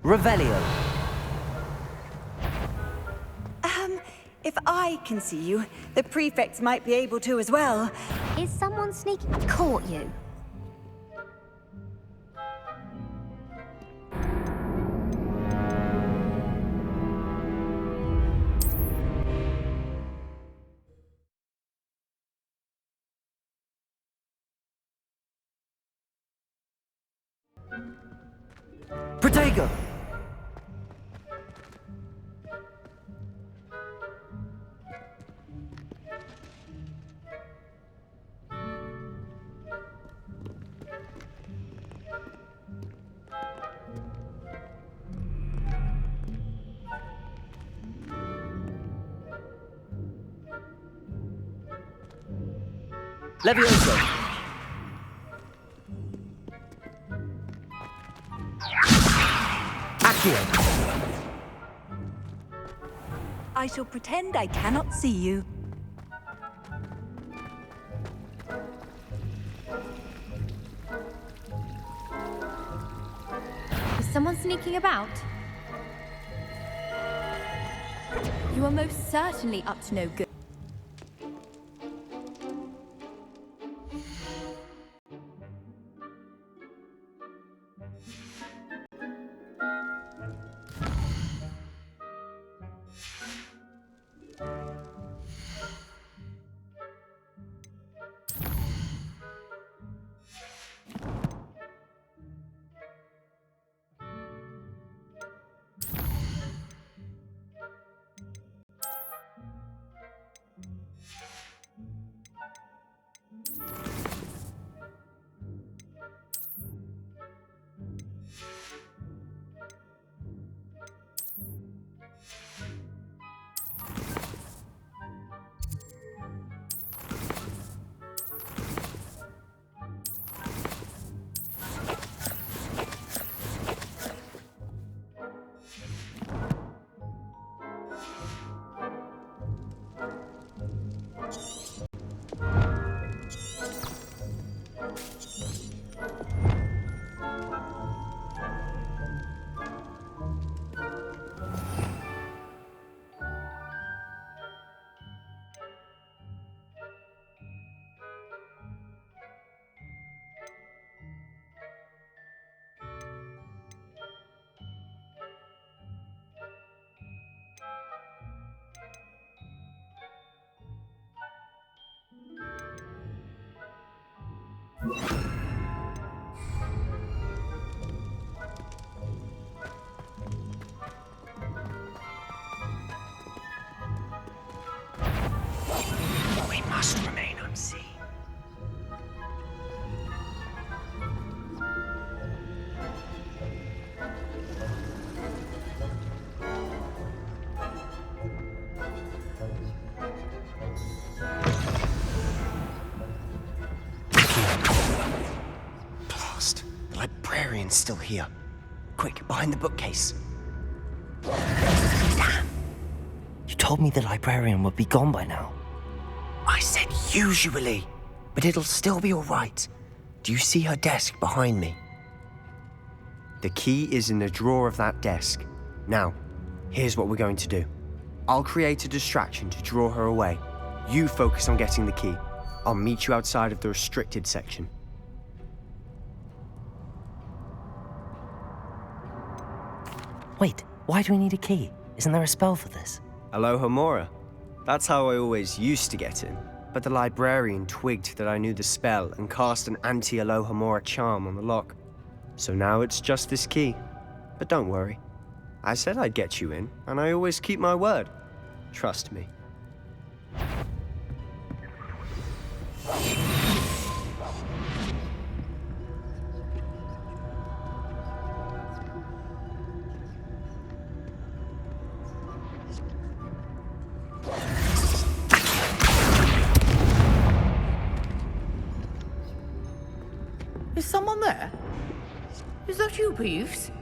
Revelio. If I can see you, the prefects might be able to as well. Is someone sneaking? Caught you. Protego! Levioso! Accio! I shall pretend I cannot see you. Is someone sneaking about? You are most certainly up to no good. We must remain unseen. Blast. The librarian's still here. Quick, behind the bookcase. Damn. You told me the librarian would be gone by now. I said usually, but it'll still be all right. Do you see her desk behind me? The key is in the drawer of that desk. Now, here's what we're going to do. I'll create a distraction to draw her away. You focus on getting the key. I'll meet you outside of the restricted section. Wait, why do we need a key? Isn't there a spell for this? Alohomora. That's how I always used to get in. But the librarian twigged that I knew the spell and cast an anti-Alohomora charm on the lock. So now it's just this key. But don't worry. I said I'd get you in, and I always keep my word. Trust me. Is someone there? Is that you, Peeves?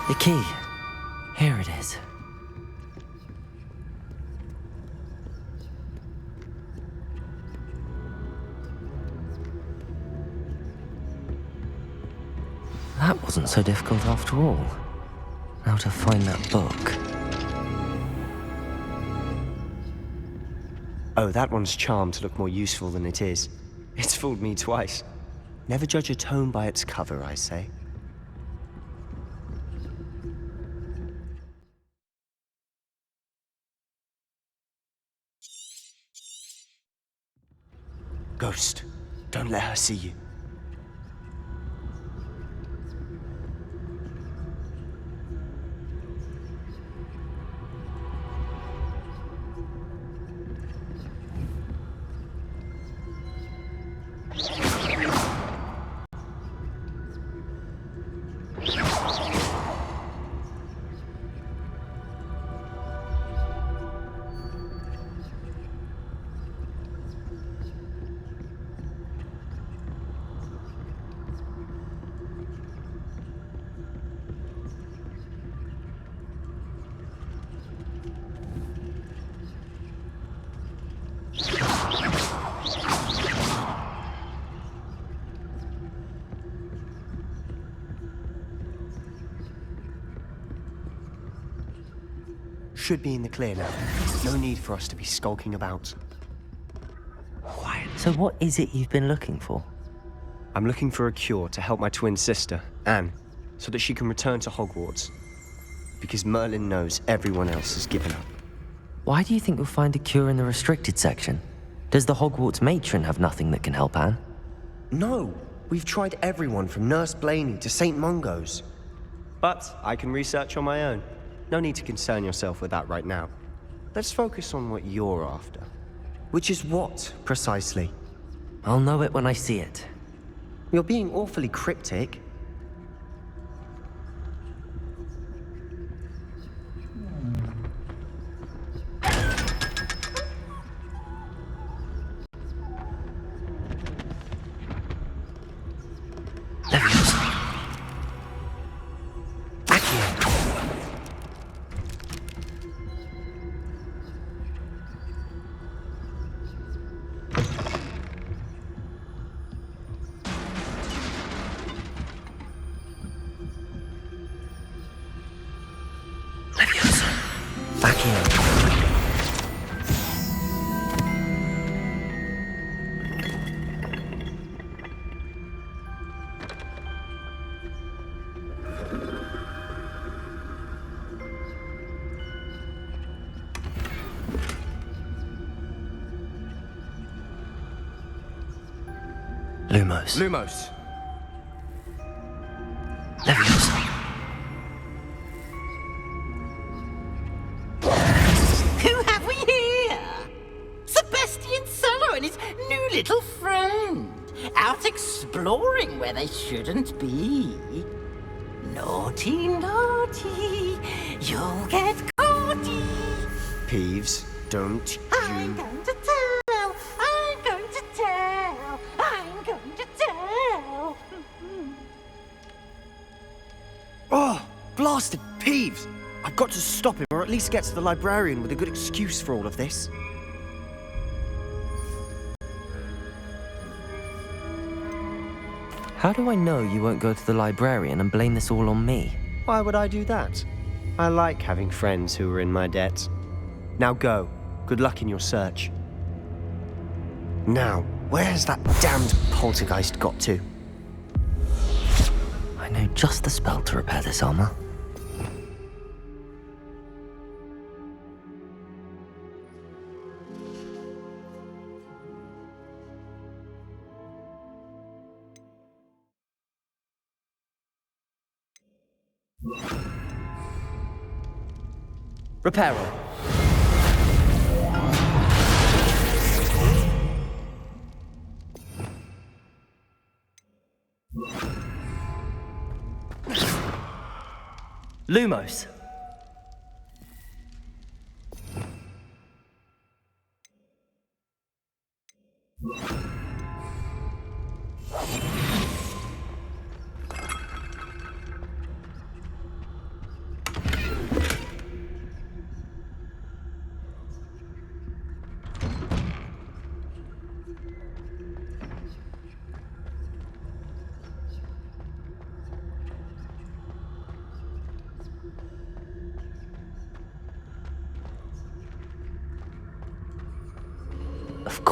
The key. Here it is. That wasn't so difficult after all. Now to find that book. Oh, that one's charmed to look more useful than it is. It's fooled me twice. Never judge a tome by its cover, I say. Ghost, don't let her see you. Should be in the clear now. No need for us to be skulking about. Quiet. So what is it you've been looking for? I'm looking for a cure to help my twin sister, Anne, so that she can return to Hogwarts. Because Merlin knows everyone else has given up. Why do you think you'll find a cure in the restricted section? Does the Hogwarts matron have nothing that can help Anne? No. We've tried everyone from Nurse Blaney to St. Mungo's. But I can research on my own. No need to concern yourself with that right now. Let's focus on what you're after. Which is what, precisely? I'll know it when I see it. You're being awfully cryptic. Lumos. Leviosa. Who have we here? Sebastian Solo and his new little friend. Out exploring where they shouldn't be. Naughty, naughty. You'll get caughty. Peeves, don't I'm you... going to tell. I'm going to tell. I'm going to tell. Oh, blasted Peeves! I've got to stop him, or at least get to the librarian with a good excuse for all of this. How do I know you won't go to the librarian and blame this all on me? Why would I do that? I like having friends who are in my debt. Now go. Good luck in your search. Now, where's that damned poltergeist got to? I know just the spell to repair this armor. Reparo. Lumos.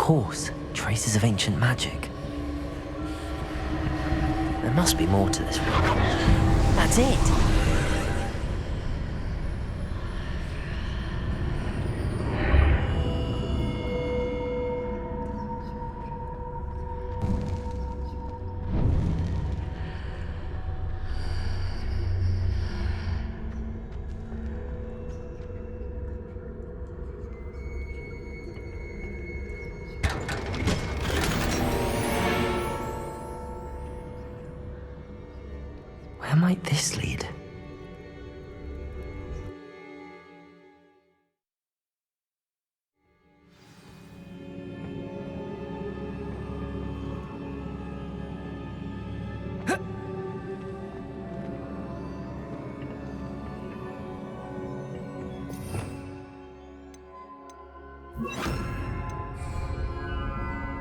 course, traces of ancient magic. There must be more to this room. That's it! Where might this lead?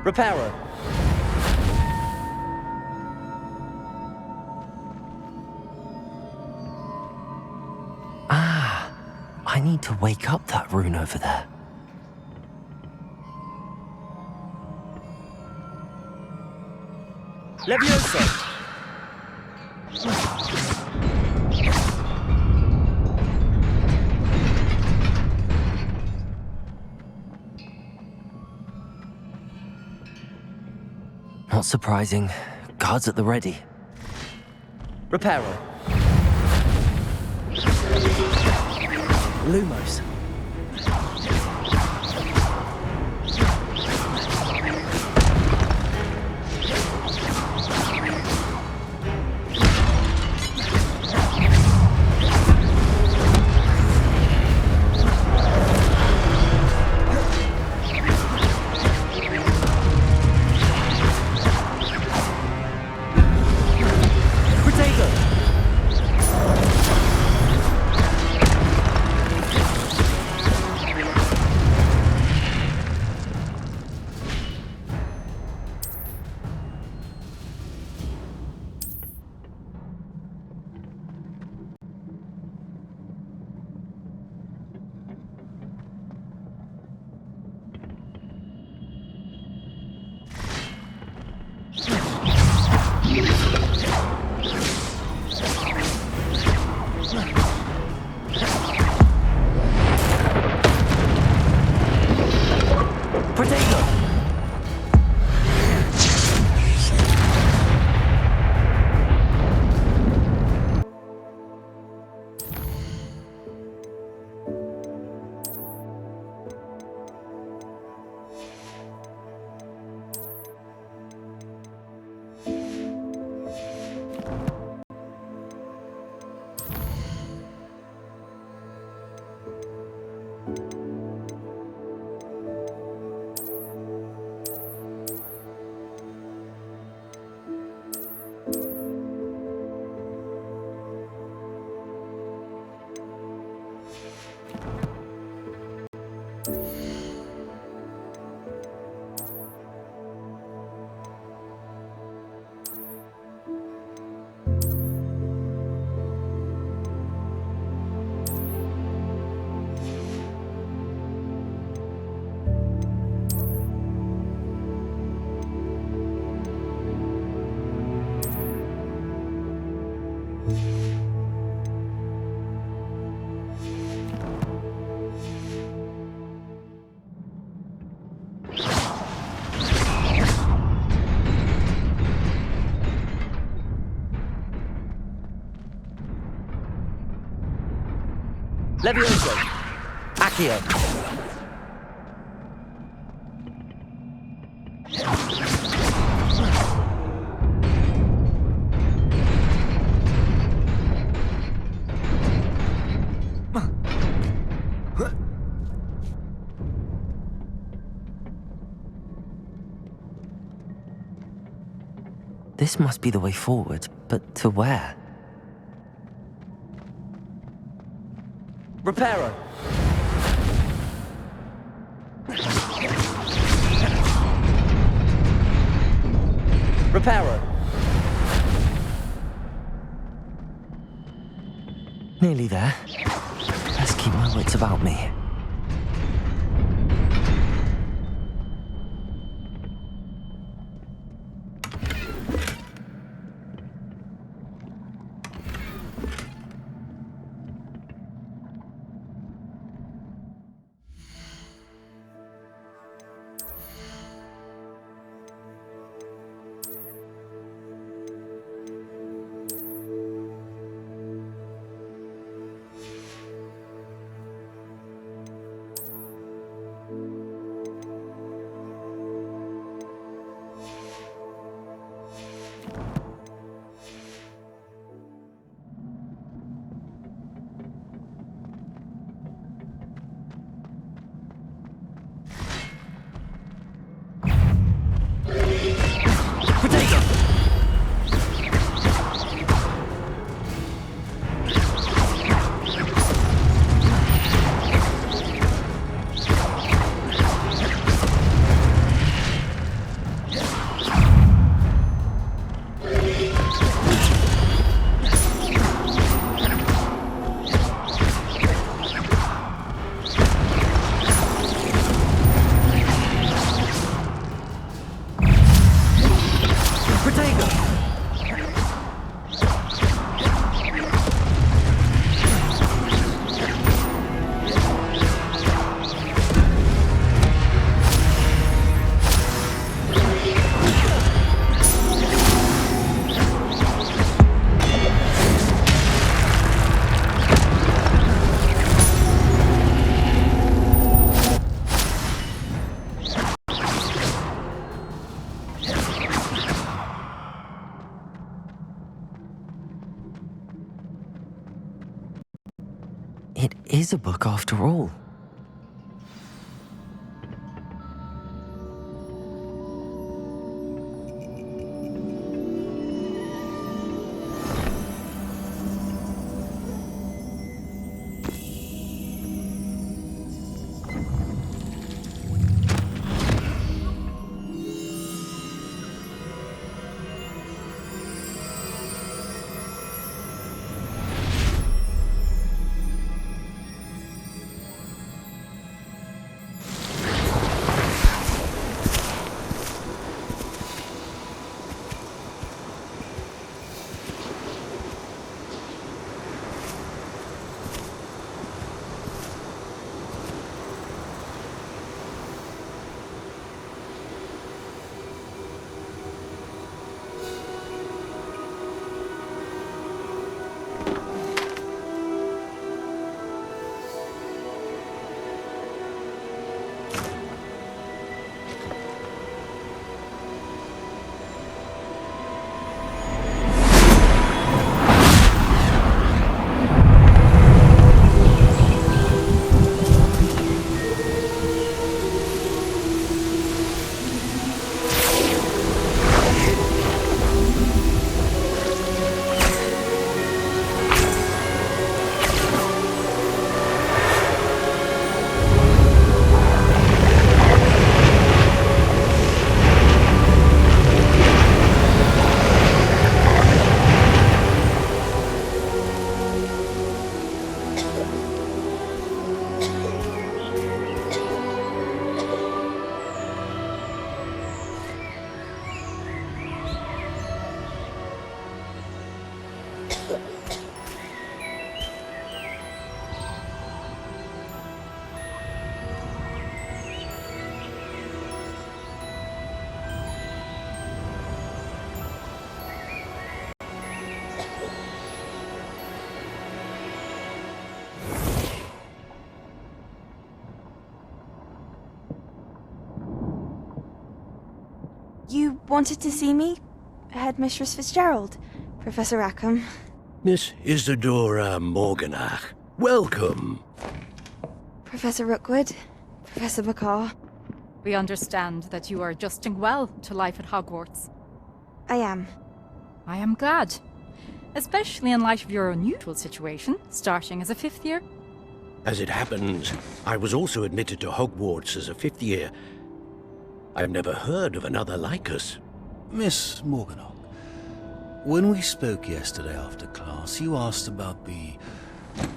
Repairer. I need to wake up that rune over there. Levioso. Not surprising. Guards at the ready. Repairer. Lumos. Levioso. Accio. This must be the way forward, but to where? Repairer. Repairer. Nearly there. Let's keep my wits about me. It is a book after all. You wanted to see me? Headmistress Fitzgerald? Professor Rackham? Miss Isadora Morganach, welcome. Professor Rookwood? Professor Bakar? We understand that you are adjusting well to life at Hogwarts. I am. I am glad. Especially in light of your unusual situation, starting as a fifth year. As it happens, I was also admitted to Hogwarts as a fifth year. I've never heard of another like us. Miss Morganach, when we spoke yesterday after class, you asked about the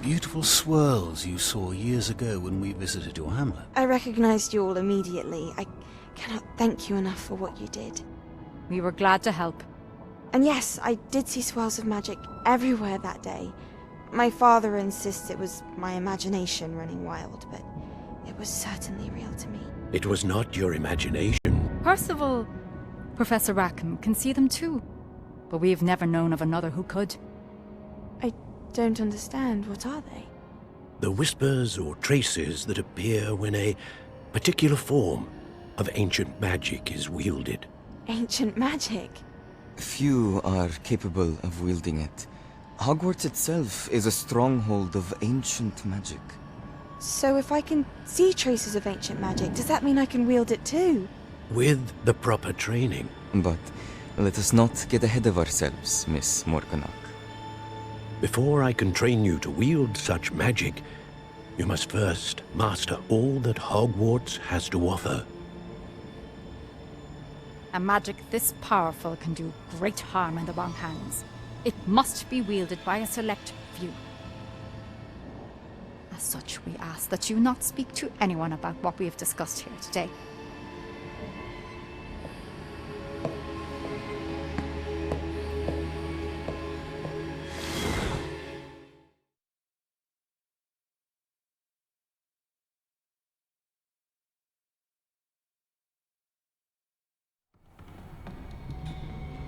beautiful swirls you saw years ago when we visited your hamlet. I recognized you all immediately. I cannot thank you enough for what you did. We were glad to help. And yes, I did see swirls of magic everywhere that day. My father insists it was my imagination running wild, but it was certainly real to me. It was not your imagination. Percival, Professor Rackham can see them too. But we've never known of another who could. I don't understand. What are they? The whispers or traces that appear when a particular form of ancient magic is wielded. Ancient magic? Few are capable of wielding it. Hogwarts itself is a stronghold of ancient magic. So if I can see traces of ancient magic, does that mean I can wield it too? With the proper training. But let us not get ahead of ourselves, Miss Morganach. Before I can train you to wield such magic, you must first master all that Hogwarts has to offer. A magic this powerful can do great harm in the wrong hands. It must be wielded by a select few. As such, we ask that you not speak to anyone about what we have discussed here today.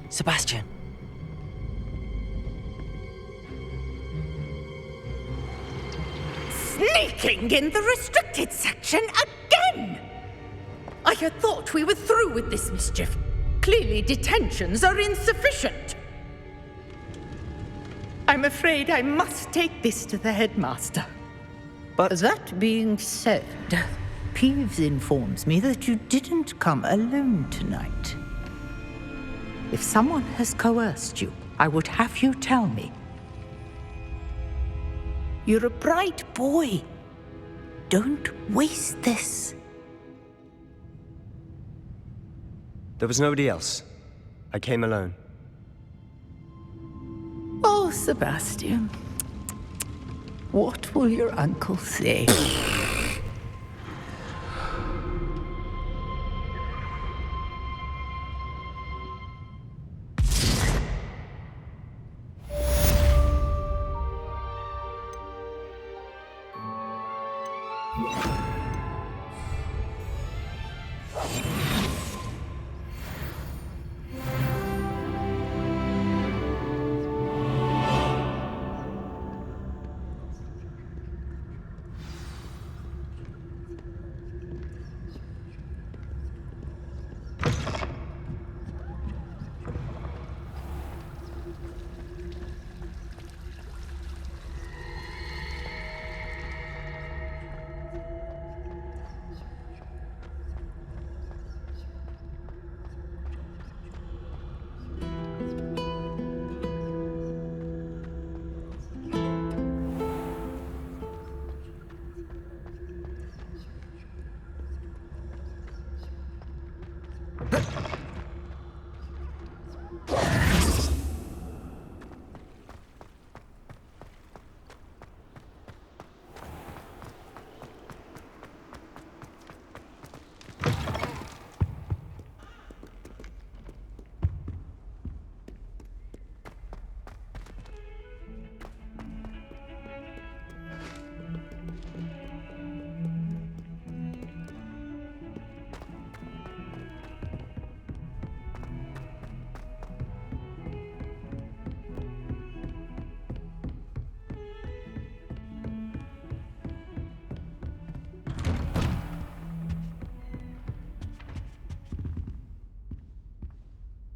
Sebastian. Sneaking in the restricted section again! I had thought we were through with this mischief. Clearly detentions are insufficient. I'm afraid I must take this to the headmaster. But... That being said, Peeves informs me that you didn't come alone tonight. If someone has coerced you, I would have you tell me. You're a bright boy. Don't waste this. There was nobody else. I came alone. Oh, Sebastian. What will your uncle say?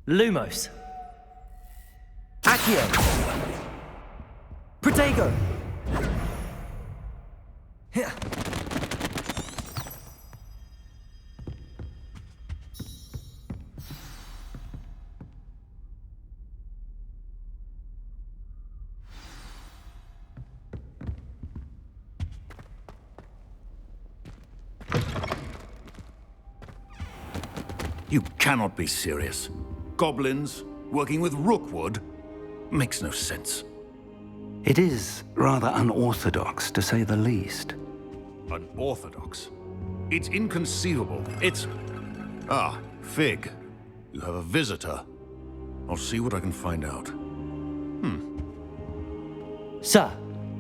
Lumos. Accio. Protego. You cannot be serious. Goblins working with Rookwood? Makes no sense. It is rather unorthodox, to say the least. Unorthodox? It's inconceivable. It's... Ah, Fig. You have a visitor. I'll see what I can find out. Sir,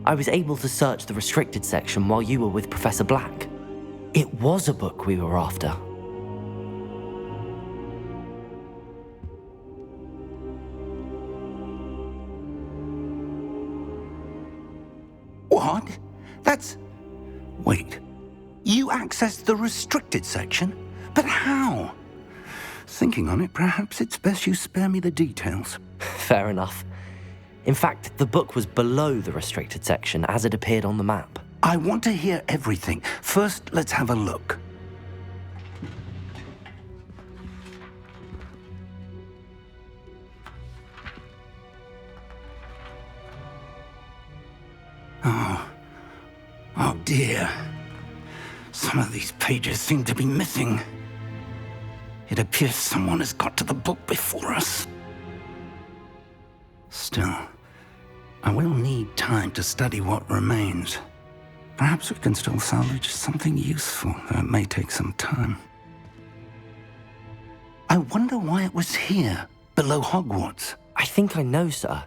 I was able to search the restricted section while you were with Professor Black. It was a book we were after. What? That's... Wait. You accessed the restricted section? But how? Thinking on it, perhaps it's best you spare me the details. Fair enough. In fact, the book was below the restricted section as it appeared on the map. I want to hear everything. First, let's have a look. Oh dear. Some of these pages seem to be missing. It appears someone has got to the book before us. Still, I will need time to study what remains. Perhaps we can still salvage something useful, though it may take some time. I wonder why it was here, below Hogwarts. I think I know, sir.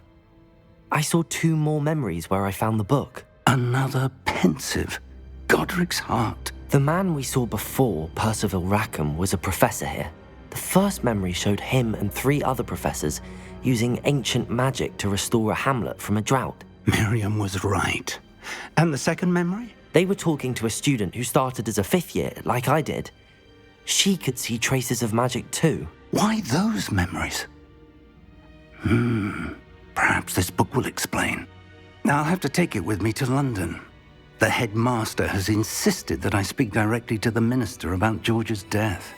I saw 2 more memories where I found the book. Another pensive. Godric's heart. The man we saw before, Percival Rackham, was a professor here. The first memory showed him and 3 other professors using ancient magic to restore a hamlet from a drought. Miriam was right. And the second memory? They were talking to a student who started as a 5th year, like I did. She could see traces of magic too. Why those memories? Perhaps this book will explain. I'll have to take it with me to London. The headmaster has insisted that I speak directly to the minister about George's death.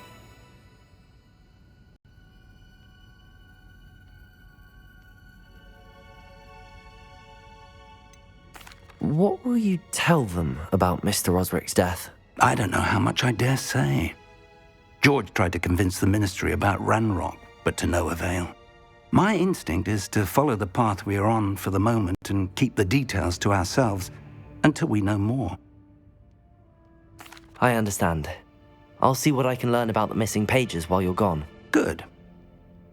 What will you tell them about Mr. Osric's death? I don't know how much I dare say. George tried to convince the ministry about Ranrock, but to no avail. My instinct is to follow the path we are on for the moment and keep the details to ourselves until we know more. I understand. I'll see what I can learn about the missing pages while you're gone. Good.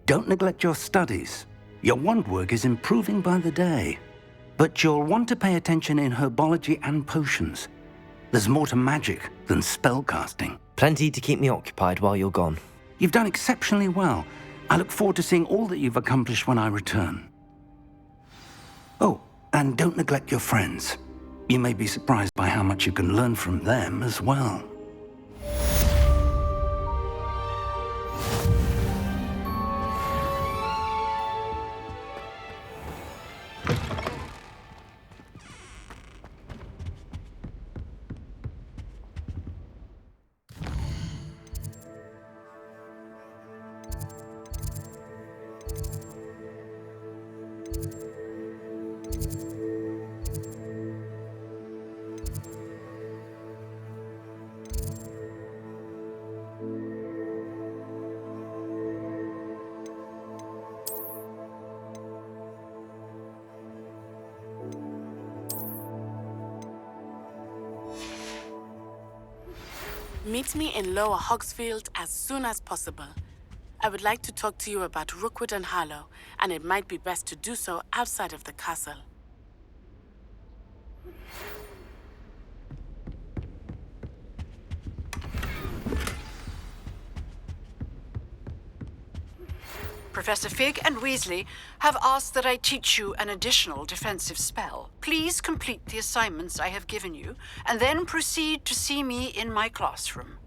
Don't neglect your studies. Your wand work is improving by the day. But you'll want to pay attention in herbology and potions. There's more to magic than spellcasting. Plenty to keep me occupied while you're gone. You've done exceptionally well. I look forward to seeing all that you've accomplished when I return. Oh, and don't neglect your friends. You may be surprised by how much you can learn from them as well. Meet me in Lower Hogsfield as soon as possible. I would like to talk to you about Rookwood and Harlow, and it might be best to do so outside of the castle. Professor Fig and Weasley have asked that I teach you an additional defensive spell. Please complete the assignments I have given you, and then proceed to see me in my classroom.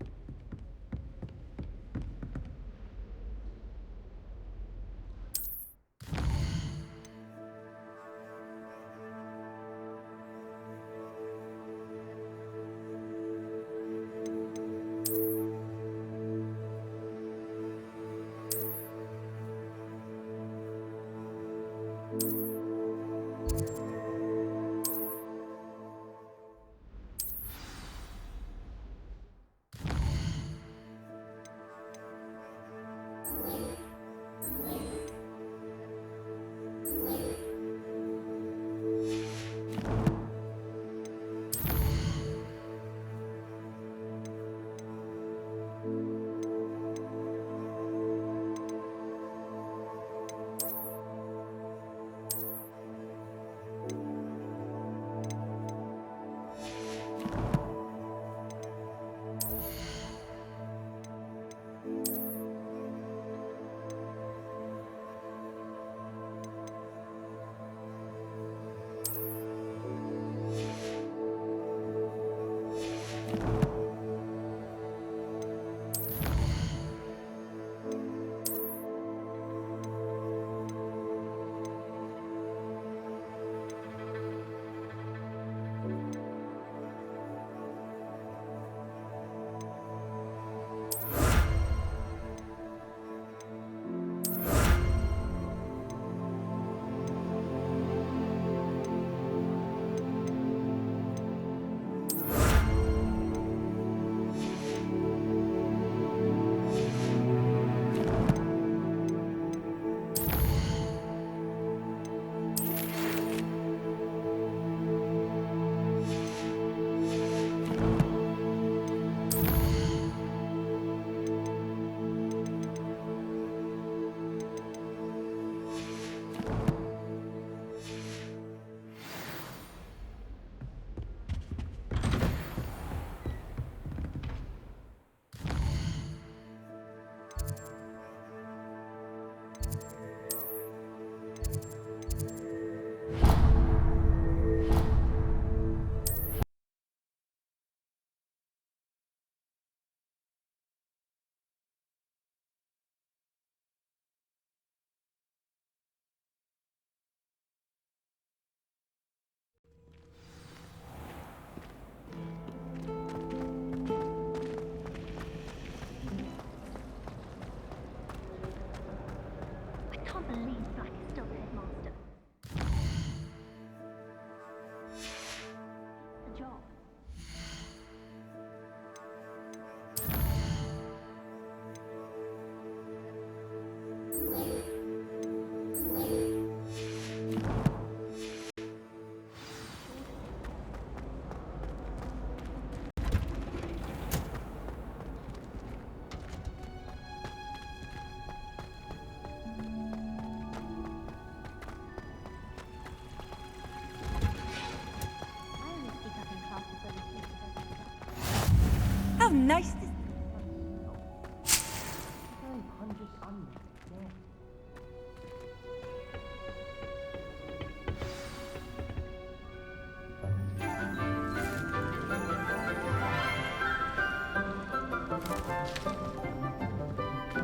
Nice to...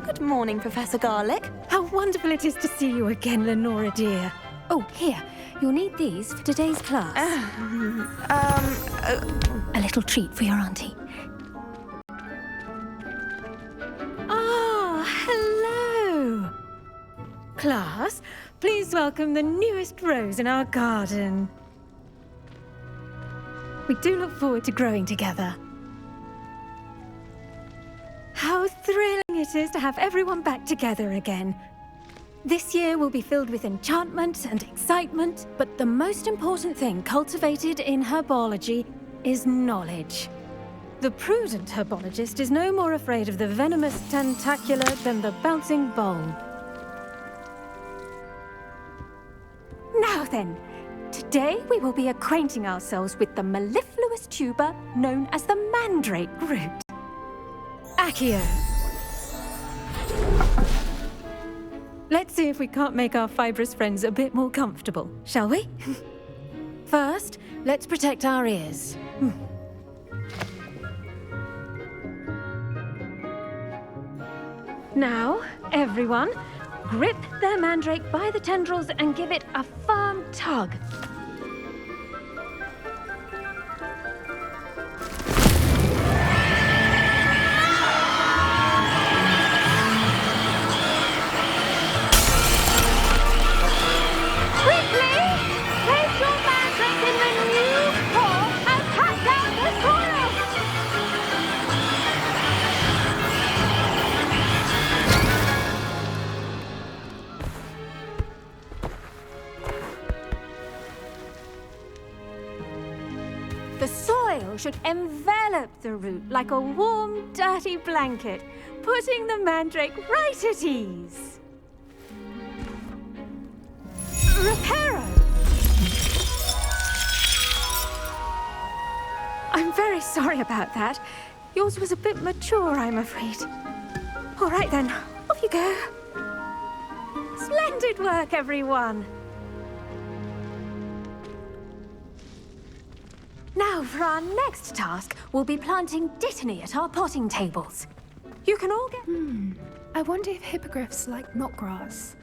Good morning, Professor Garlick. How wonderful it is to see you again, Lenora dear. Oh, here. You'll need these for today's class. A little treat for your auntie. Ah, hello! Class, please welcome the newest rose in our garden. We do look forward to growing together. How thrilling it is to have everyone back together again. This year will be filled with enchantment and excitement, but the most important thing cultivated in herbology is knowledge. The prudent herbologist is no more afraid of the venomous tentacula than the bouncing bulb. Now then, today we will be acquainting ourselves with the mellifluous tuber known as the mandrake root. Accio. Let's see if we can't make our fibrous friends a bit more comfortable, shall we? First, let's protect our ears. Now, everyone, grip their mandrake by the tendrils and give it a firm tug. The soil should envelop the root like a warm, dirty blanket, putting the mandrake right at ease. Reparo! I'm very sorry about that. Yours was a bit mature, I'm afraid. All right then, off you go. Splendid work, everyone. Now, for our next task, we'll be planting dittany at our potting tables. You can all get... I wonder if hippogriffs like knotgrass.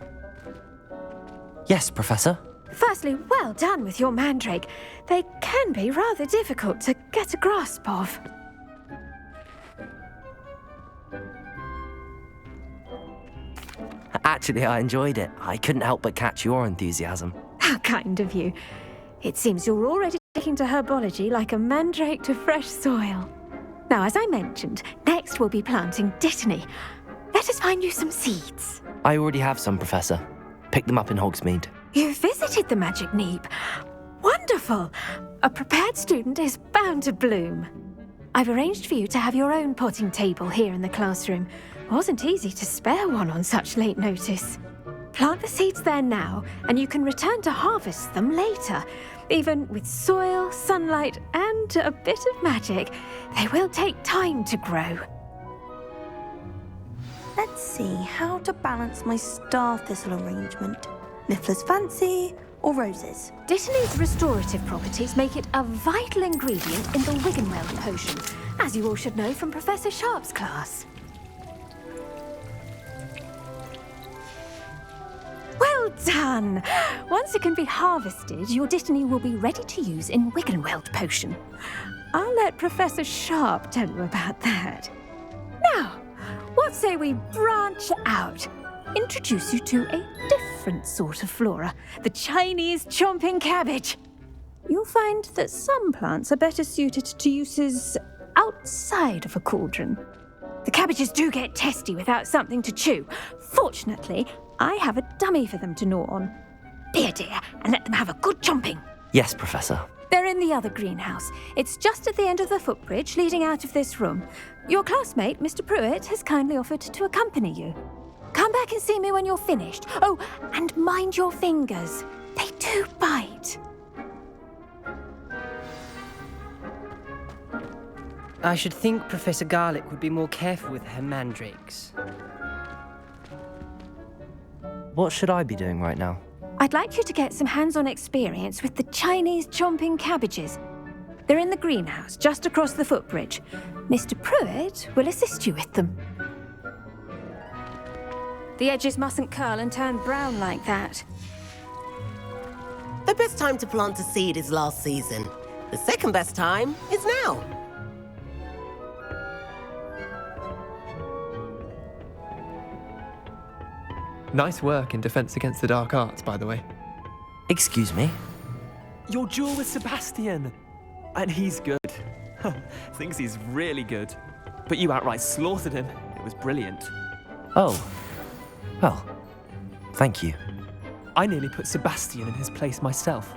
Yes, Professor. Firstly, well done with your mandrake. They can be rather difficult to get a grasp of. Actually, I enjoyed it. I couldn't help but catch your enthusiasm. How kind of you. It seems you're already taking to herbology like a mandrake to fresh soil. Now, as I mentioned, next we'll be planting dittany. Let us find you some seeds. I already have some, Professor. Picked them up in Hogsmeade. You visited the Magic Neep. Wonderful! A prepared student is bound to bloom. I've arranged for you to have your own potting table here in the classroom. Wasn't easy to spare one on such late notice. Plant the seeds there now, and you can return to harvest them later. Even with soil, sunlight, and a bit of magic, they will take time to grow. Let's see how to balance my star thistle arrangement. Niffler's fancy or roses? Dittany's restorative properties make it a vital ingredient in the Wiggenweld potion, as you all should know from Professor Sharp's class. Well done! Once it can be harvested, your dittany will be ready to use in Wiggenweld potion. I'll let Professor Sharp tell you about that. Now, what say we branch out? Introduce you to a different sort of flora, the Chinese chomping cabbage. You'll find that some plants are better suited to uses outside of a cauldron. The cabbages do get testy without something to chew. Fortunately, I have a dummy for them to gnaw on. Be a dear and let them have a good chomping. Yes, Professor. They're in the other greenhouse. It's just at the end of the footbridge leading out of this room. Your classmate, Mr. Pruitt, has kindly offered to accompany you. Come back and see me when you're finished. Oh, and mind your fingers. They do bite. I should think Professor Garlick would be more careful with her mandrakes. What should I be doing right now? I'd like you to get some hands-on experience with the Chinese chomping cabbages. They're in the greenhouse, just across the footbridge. Mr. Pruitt will assist you with them. The edges mustn't curl and turn brown like that. The best time to plant a seed is last season. The second best time is now. Nice work in Defense Against the Dark Arts, by the way. Excuse me? Your duel with Sebastian! And he's good. Thinks he's really good. But you outright slaughtered him. It was brilliant. Oh. Well, thank you. I nearly put Sebastian in his place myself.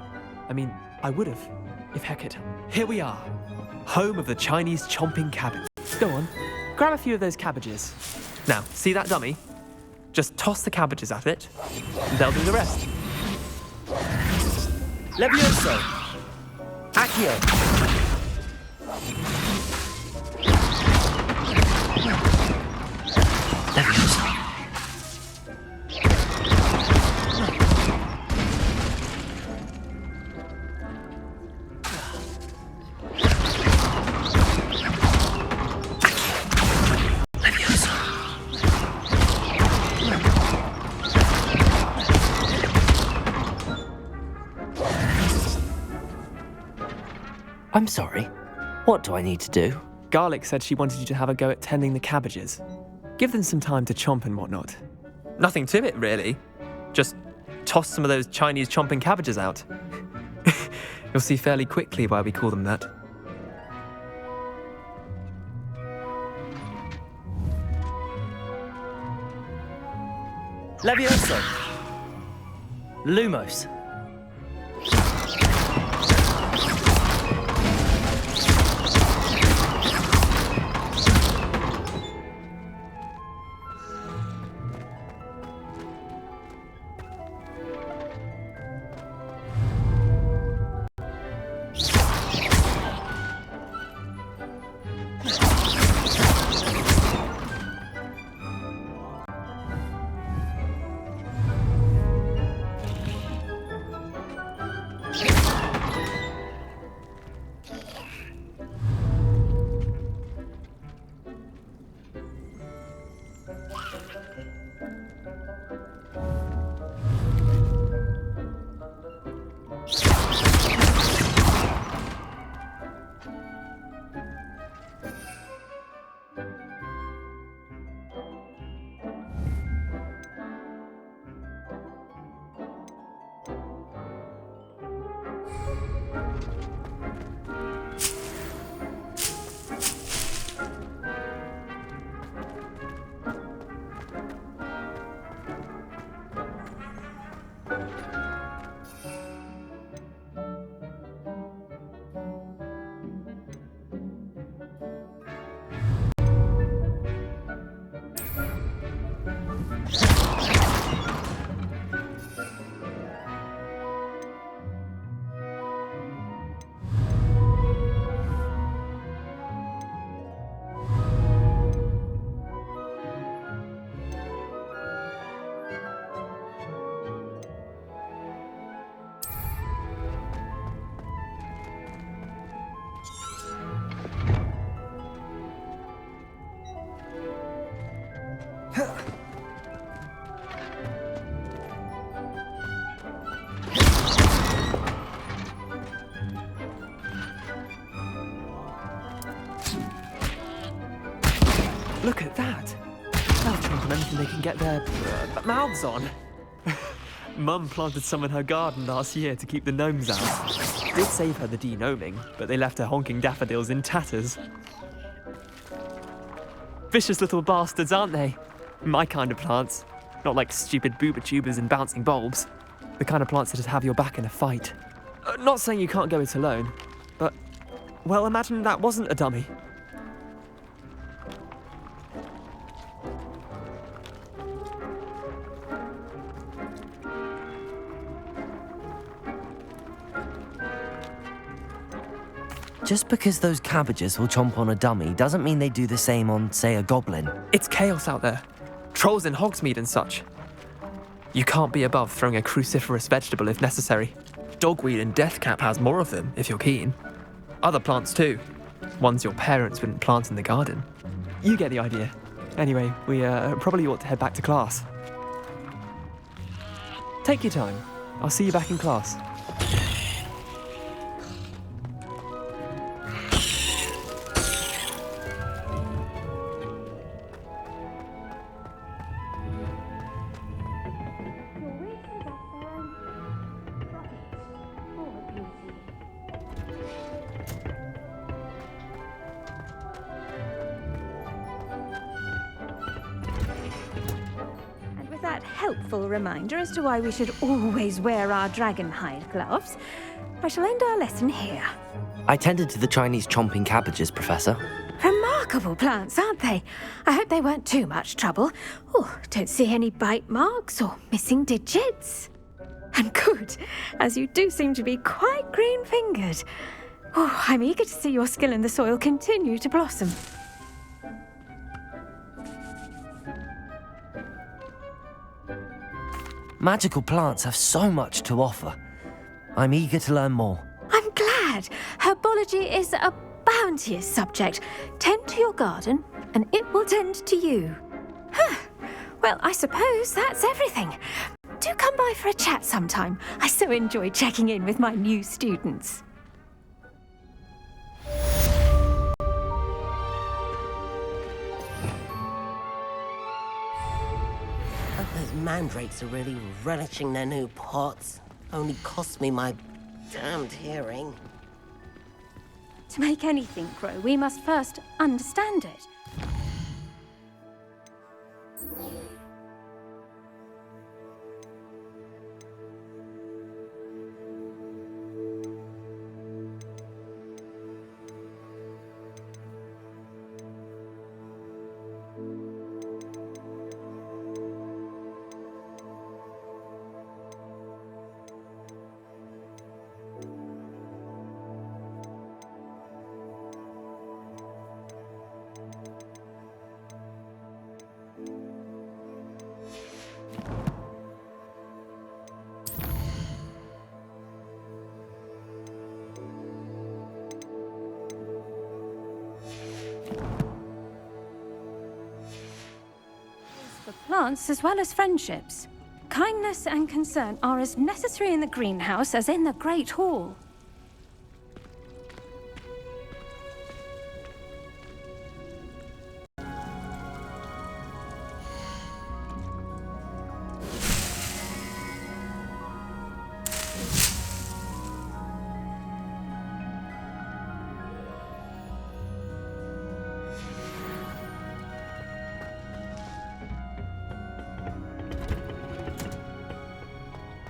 I mean, I would have, if Hecate. Here we are, home of the Chinese chomping cabbage. Go on, grab a few of those cabbages. Now, see that dummy? Just toss the cabbages at it, and they'll do the rest. Levioso! Accio! Levioso. I'm sorry. What do I need to do? Garlic said she wanted you to have a go at tending the cabbages. Give them some time to chomp and whatnot. Nothing to it, really. Just toss some of those Chinese chomping cabbages out. You'll see fairly quickly why we call them that. Levioso! Lumos. Look at that! They'll chomp on anything they can get their mouths on. Mum planted some in her garden last year to keep the gnomes out. Did save her the de-gnoming, but they left her honking daffodils in tatters. Vicious little bastards, aren't they? My kind of plants. Not like stupid booba tubers and bouncing bulbs. The kind of plants that'd have your back in a fight. Not saying you can't go it alone, but, well, imagine that wasn't a dummy. Just because those cabbages will chomp on a dummy doesn't mean they do the same on, say, a goblin. It's chaos out there. Trolls in Hogsmeade and such. You can't be above throwing a cruciferous vegetable if necessary. Dogweed and deathcap has more of them, if you're keen. Other plants too. Ones your parents wouldn't plant in the garden. You get the idea. Anyway, we probably ought to head back to class. Take your time. I'll see you back in class. Helpful reminder as to why we should always wear our dragon hide gloves, I shall end our lesson here. I tended to the Chinese chomping cabbages, Professor. Remarkable plants, aren't they? I hope they weren't too much trouble. Oh, don't see any bite marks or missing digits. And good, as you do seem to be quite green-fingered. Oh, I'm eager to see your skill in the soil continue to blossom. Magical plants have so much to offer. I'm eager to learn more. I'm glad. Herbology is a bounteous subject. Tend to your garden, and it will tend to you. Well, I suppose that's everything. Do come by for a chat sometime. I so enjoy checking in with my new students. Those mandrakes are really relishing their new pots. Only cost me my damned hearing. To make anything grow, we must first understand it. For plants as well as friendships. Kindness and concern are as necessary in the greenhouse as in the Great Hall.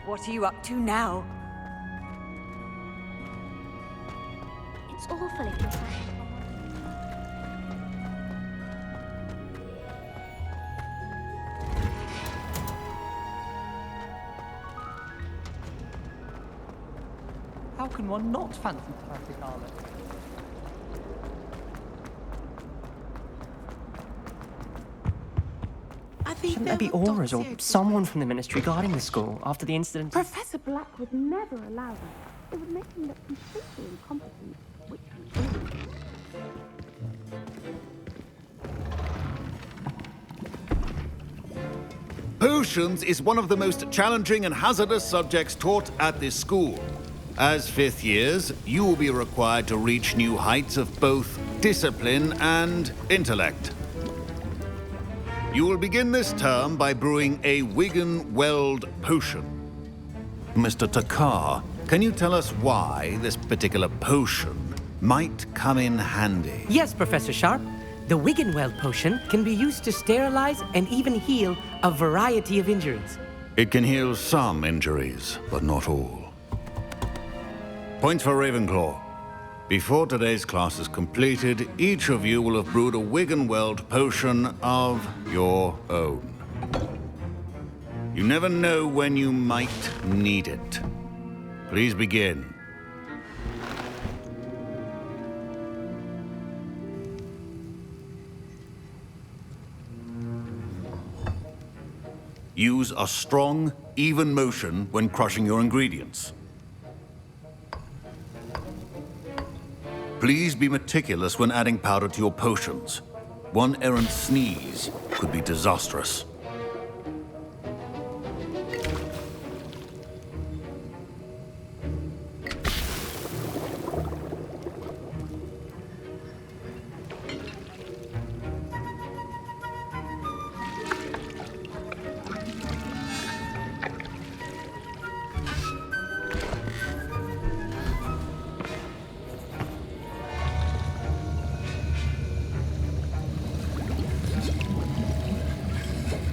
What are you up to now? It's awfully refreshing. How can one not fancy classic garlic? Shouldn't there be auras or someone from the ministry guarding the school after the incident? Professor Black would never allow that. It would make him look completely incompetent, which he isn't. Potions is one of the most challenging and hazardous subjects taught at this school. As fifth years, you will be required to reach new heights of both discipline and intellect. You will begin this term by brewing a Wigan-Weld potion. Mr. Takar, can you tell us why this particular potion might come in handy? Yes, Professor Sharp. The Wigan-Weld potion can be used to sterilize and even heal a variety of injuries. It can heal some injuries, but not all. Points for Ravenclaw. Before today's class is completed, each of you will have brewed a Wigan-Weld potion of your own. You never know when you might need it. Please begin. Use a strong, even motion when crushing your ingredients. Please be meticulous when adding powder to your potions. One errant sneeze could be disastrous.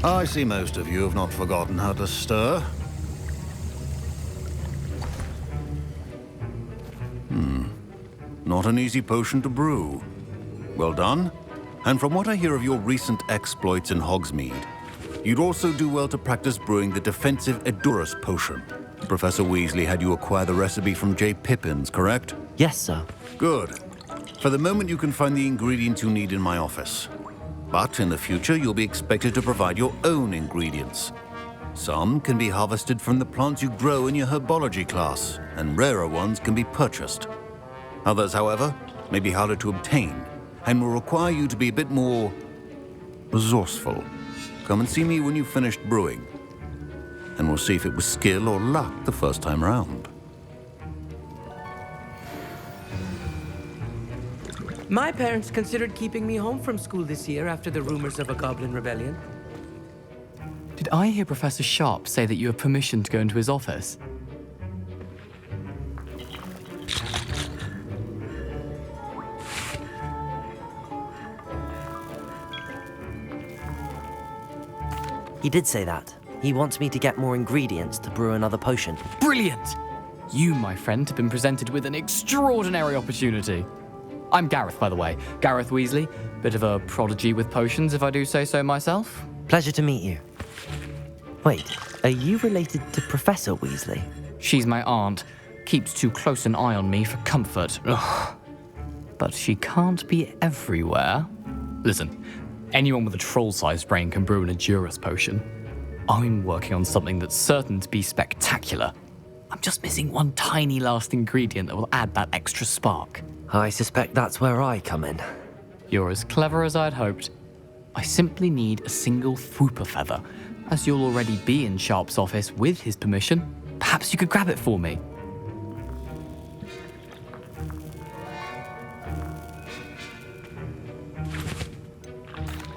I see most of you have not forgotten how to stir. Not an easy potion to brew. Well done. And from what I hear of your recent exploits in Hogsmeade, you'd also do well to practice brewing the defensive Edurus potion. Professor Weasley had you acquire the recipe from J. Pippin's, correct? Yes, sir. Good. For the moment, you can find the ingredients you need in my office. But in the future, you'll be expected to provide your own ingredients. Some can be harvested from the plants you grow in your herbology class, and rarer ones can be purchased. Others, however, may be harder to obtain, and will require you to be a bit more resourceful. Come and see me when you've finished brewing, and we'll see if it was skill or luck the first time round. My parents considered keeping me home from school this year after the rumors of a goblin rebellion. Did I hear Professor Sharp say that you have permission to go into his office? He did say that. He wants me to get more ingredients to brew another potion. Brilliant! You, my friend, have been presented with an extraordinary opportunity. I'm Gareth, by the way. Gareth Weasley. Bit of a prodigy with potions, if I do say so myself. Pleasure to meet you. Wait, are you related to Professor Weasley? She's my aunt. Keeps too close an eye on me for comfort. Ugh. But she can't be everywhere. Listen, anyone with a troll-sized brain can brew an Edurus potion. I'm working on something that's certain to be spectacular. I'm just missing one tiny last ingredient that will add that extra spark. I suspect that's where I come in. You're as clever as I'd hoped. I simply need a single Fwooper feather. As you'll already be in Sharp's office with his permission, perhaps you could grab it for me.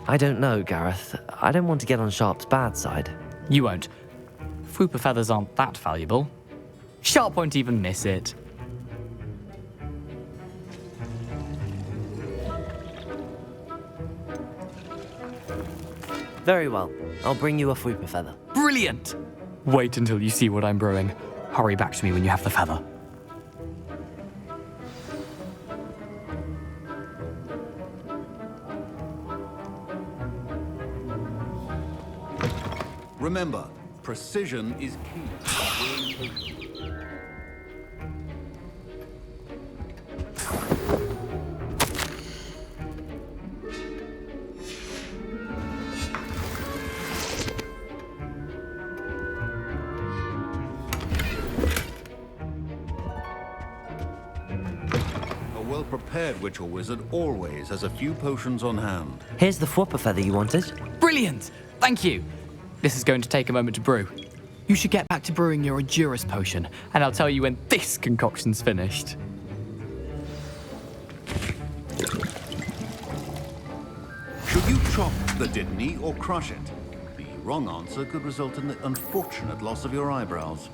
I don't know, Gareth. I don't want to get on Sharp's bad side. You won't. Fwooper feathers aren't that valuable. Sharp won't even miss it. Very well. I'll bring you a Fwooper feather. Brilliant! Wait until you see what I'm brewing. Hurry back to me when you have the feather. Remember, precision is key. A well-prepared witch or wizard always has a few potions on hand. Here's the Fwooper feather you wanted. Brilliant! Thank you! This is going to take a moment to brew. You should get back to brewing your Edurus potion, and I'll tell you when this concoction's finished. Should you chop the Dittany or crush it? The wrong answer could result in the unfortunate loss of your eyebrows.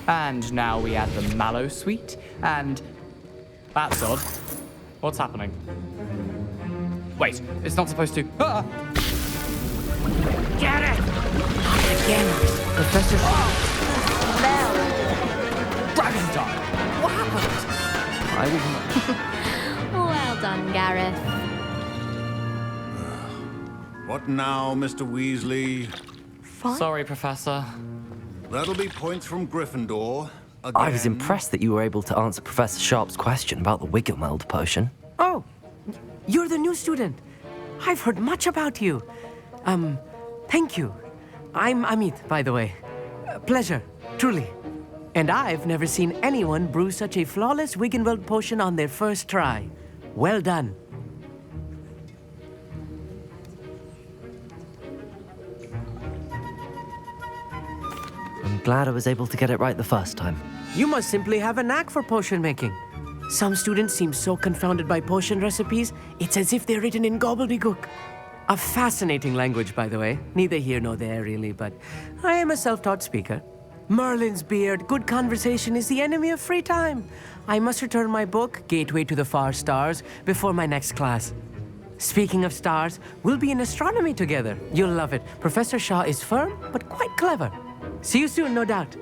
And now we add the mallow sweet, and... That's odd. What's happening? Wait, it's not supposed to... Ah! Get it! Again, Professor... Dragon's die! What happened? I didn't... Well done, Gareth. What now, Mr. Weasley? Sorry, Professor. That'll be points from Gryffindor. I was impressed that you were able to answer Professor Sharp's question about the Wiggenweld potion. Oh, you're the new student. I've heard much about you. Thank you. I'm Amit, by the way. Pleasure, truly. And I've never seen anyone brew such a flawless Wiggenweld potion on their first try. Well done. I'm glad I was able to get it right the first time. You must simply have a knack for potion making. Some students seem so confounded by potion recipes, it's as if they're written in gobbledygook. A fascinating language, by the way. Neither here nor there, really, but I am a self-taught speaker. Merlin's beard, good conversation is the enemy of free time. I must return my book, Gateway to the Far Stars, before my next class. Speaking of stars, we'll be in astronomy together. You'll love it. Professor Shaw is firm, but quite clever. See you soon, no doubt.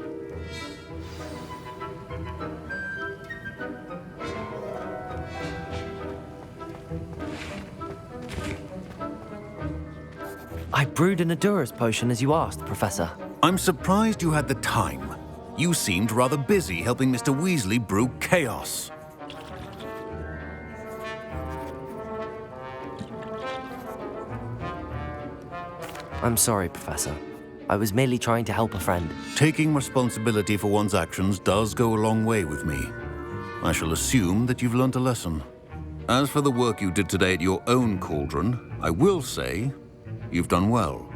I brewed an Adura's potion as you asked, Professor. I'm surprised you had the time. You seemed rather busy helping Mr. Weasley brew chaos. I'm sorry, Professor. I was merely trying to help a friend. Taking responsibility for one's actions does go a long way with me. I shall assume that you've learnt a lesson. As for the work you did today at your own cauldron, I will say you've done well.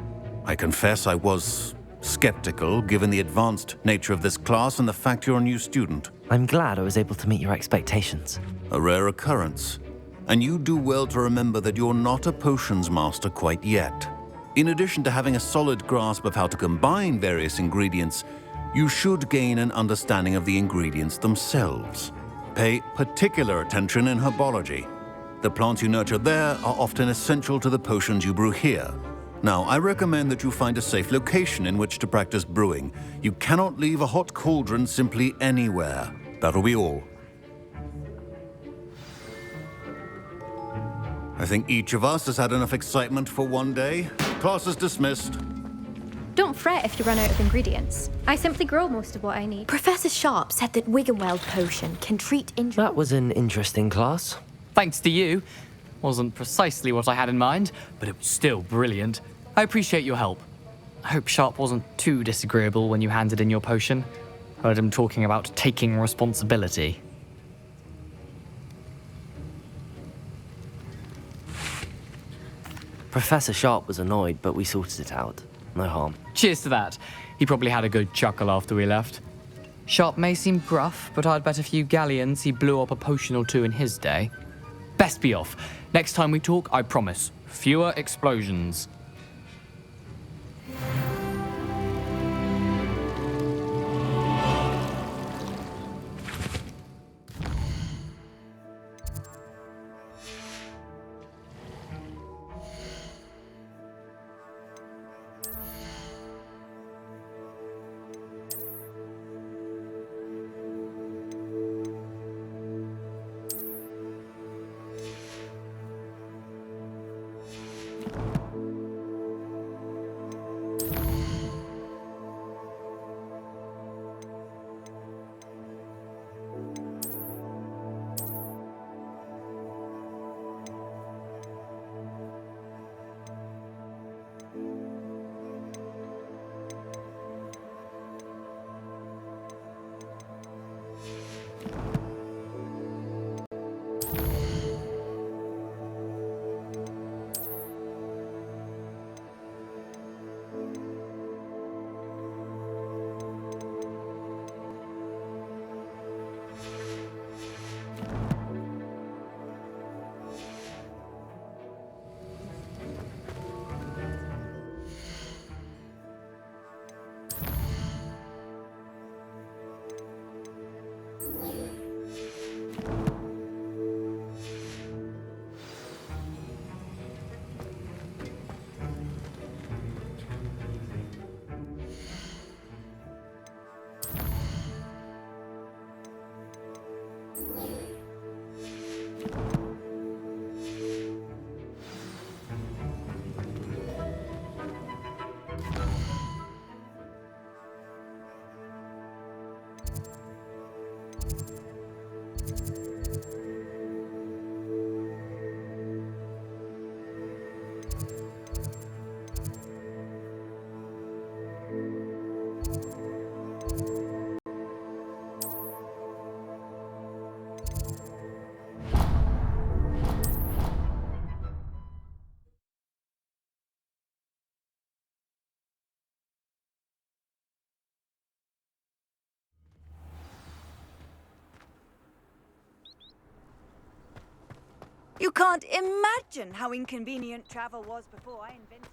I confess I was skeptical, given the advanced nature of this class and the fact you're a new student. I'm glad I was able to meet your expectations. A rare occurrence. And you do well to remember that you're not a potions master quite yet. In addition to having a solid grasp of how to combine various ingredients, you should gain an understanding of the ingredients themselves. Pay particular attention in herbology. The plants you nurture there are often essential to the potions you brew here. Now, I recommend that you find a safe location in which to practice brewing. You cannot leave a hot cauldron simply anywhere. That'll be all. I think each of us has had enough excitement for one day. Class is dismissed. Don't fret if you run out of ingredients. I simply grow most of what I need. Professor Sharp said that Wiggenweld potion can treat injuries. That was an interesting class. Thanks to you. Wasn't precisely what I had in mind, but it was still brilliant. I appreciate your help. I hope Sharp wasn't too disagreeable when you handed in your potion. Heard him talking about taking responsibility. Professor Sharp was annoyed, but we sorted it out. No harm. Cheers to that. He probably had a good chuckle after we left. Sharp may seem gruff, but I'd bet a few galleons he blew up a potion or two in his day. Best be off. Next time we talk, I promise, fewer explosions. You can't imagine how inconvenient travel was before I invented...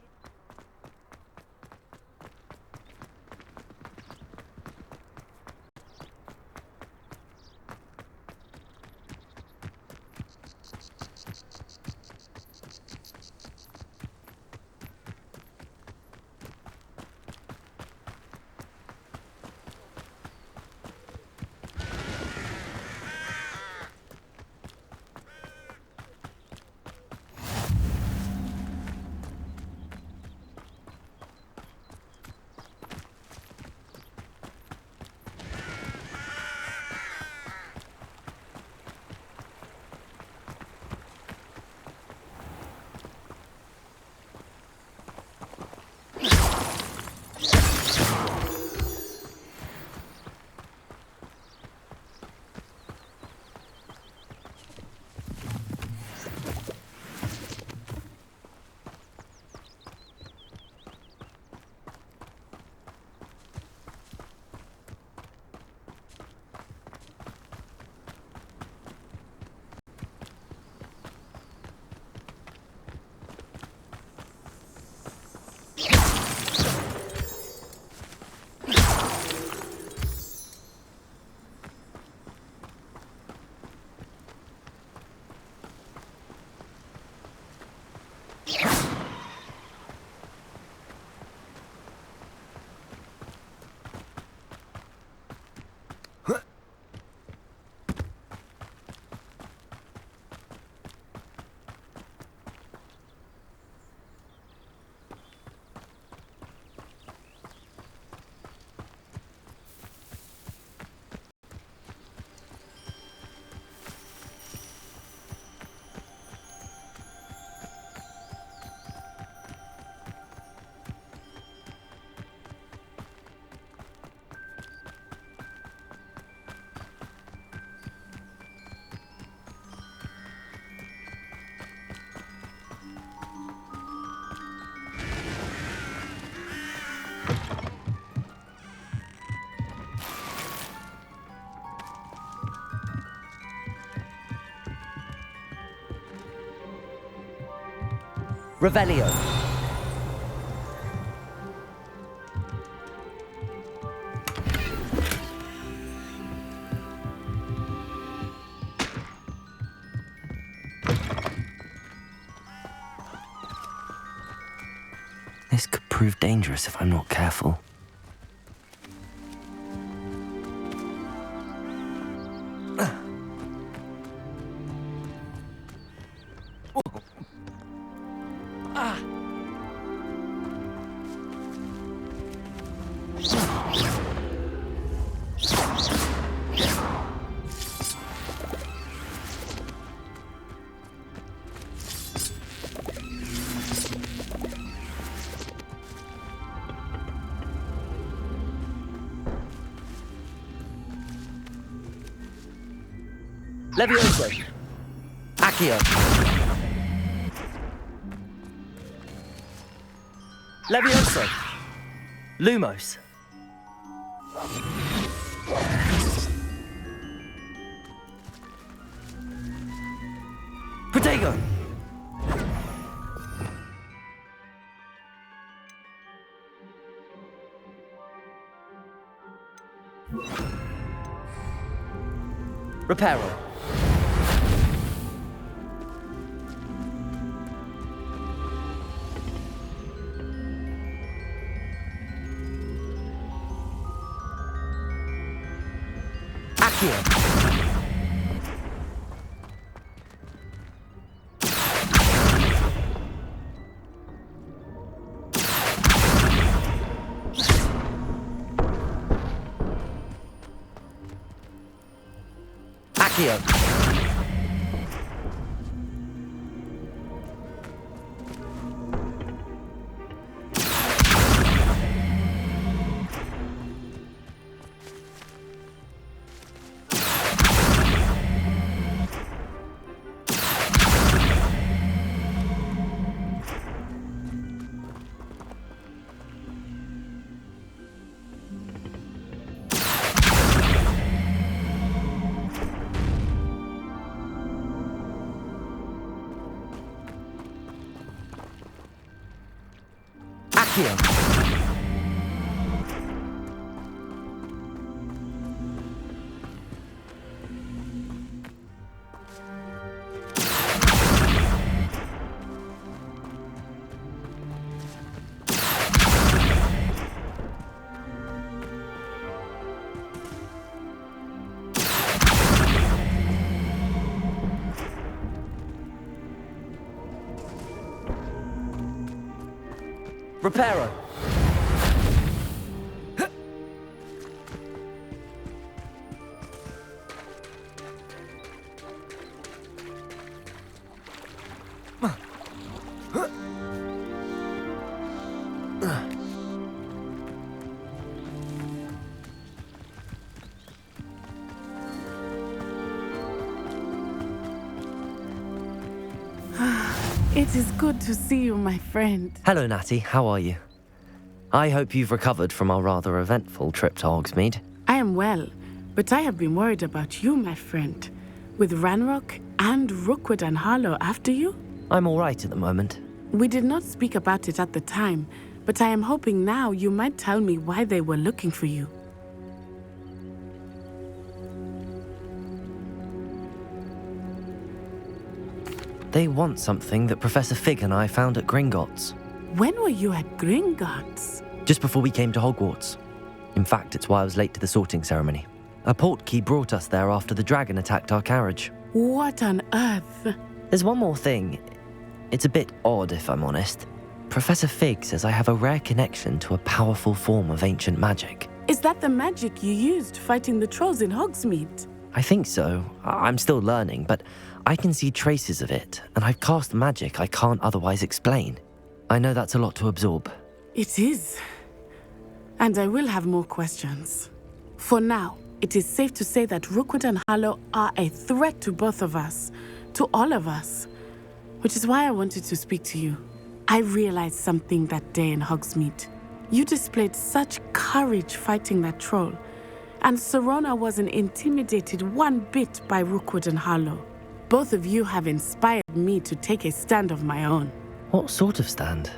Revelio. This could prove dangerous if I'm not careful. Levioso. Accio. Levioso. Lumos. Protego. Reparo. Accio. Accio! Reparo. It is good to see you, my friend. Hello, Natty. How are you? I hope you've recovered from our rather eventful trip to Hogsmeade. I am well, but I have been worried about you, my friend. With Ranrock and Rookwood and Harlow after you? I'm all right at the moment. We did not speak about it at the time, but I am hoping now you might tell me why they were looking for you. They want something that Professor Fig and I found at Gringotts. When were you at Gringotts? Just before we came to Hogwarts. In fact, it's why I was late to the sorting ceremony. A portkey brought us there after the dragon attacked our carriage. What on earth? There's one more thing. It's a bit odd, if I'm honest. Professor Fig says I have a rare connection to a powerful form of ancient magic. Is that the magic you used fighting the trolls in Hogsmeade? I think so. I'm still learning, but I can see traces of it, and I've cast magic I can't otherwise explain. I know that's a lot to absorb. It is. And I will have more questions. For now, it is safe to say that Rookwood and Harlow are a threat to both of us, to all of us, which is why I wanted to speak to you. I realized something that day in Hogsmeade. You displayed such courage fighting that troll, and Serona wasn't intimidated one bit by Rookwood and Harlow. Both of you have inspired me to take a stand of my own. What sort of stand?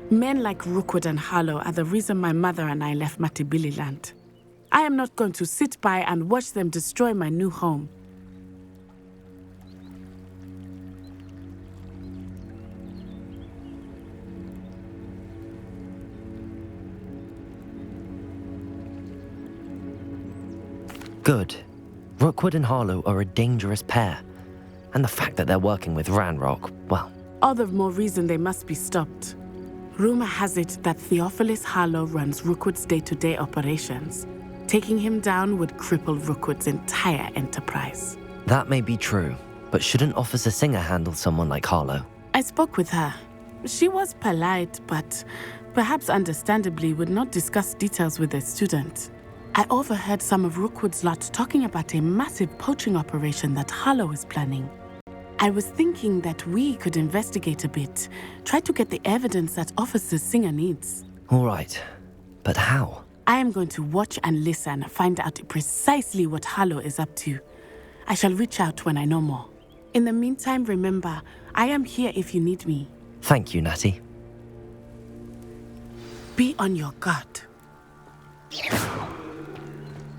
Men like Rookwood and Harlow are the reason my mother and I left Matabeleland. I am not going to sit by and watch them destroy my new home. Good. Rookwood and Harlow are a dangerous pair. And the fact that they're working with Ranrock, well... All the more reason they must be stopped. Rumor has it that Theophilus Harlow runs Rookwood's day-to-day operations. Taking him down would cripple Rookwood's entire enterprise. That may be true, but shouldn't Officer Singer handle someone like Harlow? I spoke with her. She was polite, but perhaps understandably would not discuss details with a student. I overheard some of Rookwood's lot talking about a massive poaching operation that Harlow is planning. I was thinking that we could investigate a bit, try to get the evidence that Officer Singer needs. All right, but how? I am going to watch and listen, find out precisely what Harlow is up to. I shall reach out when I know more. In the meantime, remember, I am here if you need me. Thank you, Natty. Be on your guard.